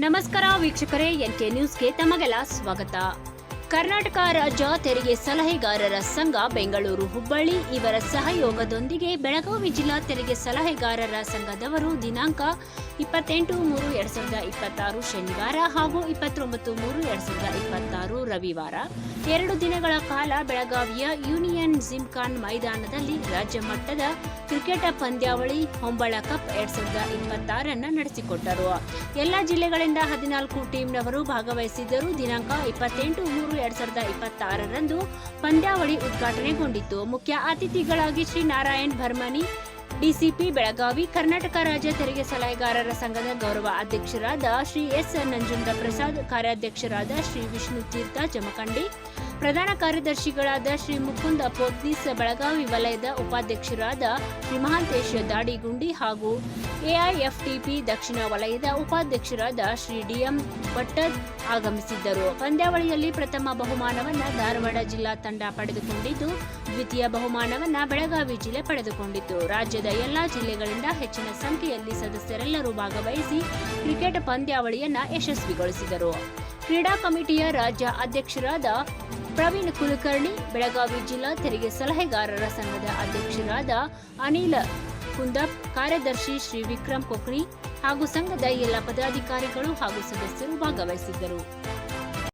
ನಮಸ್ಕಾರ ವೀಕ್ಷಕರೇ, ಎನ್ಕೆ ನ್ಯೂಸ್ಗೆ ತಮಗೆಲ್ಲ ಸ್ವಾಗತ. ಕರ್ನಾಟಕ ರಾಜ್ಯ ತೆರಿಗೆ ಸಲಹೆಗಾರರ ಸಂಘ ಬೆಂಗಳೂರು ಹುಬ್ಬಳ್ಳಿ ಇವರ ಸಹಯೋಗದೊಂದಿಗೆ ಬೆಳಗಾವಿ ಜಿಲ್ಲಾ ತೆರಿಗೆ ಸಲಹೆಗಾರರ ಸಂಘದವರು ದಿನಾಂಕ 28/3/2026 ಶನಿವಾರ ಹಾಗೂ 29/3/2026 ರವಿವಾರ 2 ದಿನಗಳ ಕಾಲ ಬೆಳಗಾವಿಯ ಯೂನಿಯನ್ ಜಿಮ್ಖಾನ್ ಮೈದಾನದಲ್ಲಿ ರಾಜ್ಯ ಮಟ್ಟದ ಕ್ರಿಕೆಟ್ ಪಂದ್ಯಾವಳಿ ಹೊಂಬಳ ಕಪ್ 2026 ನಡೆಸಿಕೊಟ್ಟರು. ಎಲ್ಲ ಜಿಲ್ಲೆಗಳಿಂದ 14 ಟೀಮ್ನವರು ಭಾಗವಹಿಸಿದ್ದರು. ದಿನಾಂಕ 28/3/2026 ರಂದು ಪಂದ್ಯಾವಳಿ ಉದ್ಘಾಟನೆಗೊಂಡಿತು. ಮುಖ್ಯ ಅತಿಥಿಗಳಾಗಿ ಶ್ರೀ ನಾರಾಯಣ್ ಭರ್ಮನಿ, ಡಿಸಿಪಿ ಬೆಳಗಾವಿ, ಕರ್ನಾಟಕ ರಾಜ್ಯ ತೆರಿಗೆ ಸಲಹೆಗಾರರ ಸಂಘದ ಗೌರವ ಅಧ್ಯಕ್ಷರಾದ ಶ್ರೀ ಎಸ್ ನಂಜುಂಡ ಪ್ರಸಾದ್, ಕಾರ್ಯಾಧ್ಯಕ್ಷರಾದ ಶ್ರೀ ವಿಷ್ಣು ತೀರ್ಥ ಜಮಖಂಡಿ, ಪ್ರಧಾನ ಕಾರ್ಯದರ್ಶಿಗಳಾದ ಶ್ರೀ ಮುಕುಂದ ಪೋತ್ನೀಸ್, ಬೆಳಗಾವಿ ವಲಯದ ಉಪಾಧ್ಯಕ್ಷರಾದ ಶ್ರೀ ಮಹಾಂತೇಶ್ ದಾಡಿಗುಂಡಿ ಹಾಗೂ ಎಐಎಫ್ಟಿಪಿ ದಕ್ಷಿಣ ವಲಯದ ಉಪಾಧ್ಯಕ್ಷರಾದ ಶ್ರೀ ಡಿಎಂ ಭಟ್ಟದ್ ಆಗಮಿಸಿದ್ದರು. ಪಂದ್ಯಾವಳಿಯಲ್ಲಿ ಪ್ರಥಮ ಬಹುಮಾನವನ್ನ ಧಾರವಾಡ ಜಿಲ್ಲಾ ತಂಡ ಪಡೆದುಕೊಂಡಿದ್ದು, ದ್ವಿತೀಯ ಬಹುಮಾನವನ್ನ ಬೆಳಗಾವಿ ಜಿಲ್ಲೆ ಪಡೆದುಕೊಂಡಿತು. ರಾಜ್ಯದ ಎಲ್ಲಾ ಜಿಲ್ಲೆಗಳಿಂದ ಹೆಚ್ಚಿನ ಸಂಖ್ಯೆಯಲ್ಲಿ ಸದಸ್ಯರೆಲ್ಲರೂ ಭಾಗವಹಿಸಿ ಕ್ರಿಕೆಟ್ ಪಂದ್ಯಾವಳಿಯನ್ನ ಯಶಸ್ವಿಗೊಳಿಸಿದರು. ಕ್ರೀಡಾ ಕಮಿಟಿಯ ರಾಜ್ಯ ಅಧ್ಯಕ್ಷರಾದ ಪ್ರವೀಣ್ ಕುಲಕರ್ಣಿ, ಬೆಳಗಾವಿ ಜಿಲ್ಲಾ ತೆರಿಗೆ ಸಲಹೆಗಾರರ ಸಂಘದ ಅಧ್ಯಕ್ಷರಾದ ಅನಿಲ್ ಕುಂದಪ್, ಕಾರ್ಯದರ್ಶಿ ಶ್ರೀ ವಿಕ್ರಮ್ ಕೊಕ್ರಿ ಹಾಗೂ ಸಂಘದ ಎಲ್ಲ ಪದಾಧಿಕಾರಿಗಳು ಹಾಗೂ ಸದಸ್ಯರು ಭಾಗವಹಿಸಿದ್ದರು.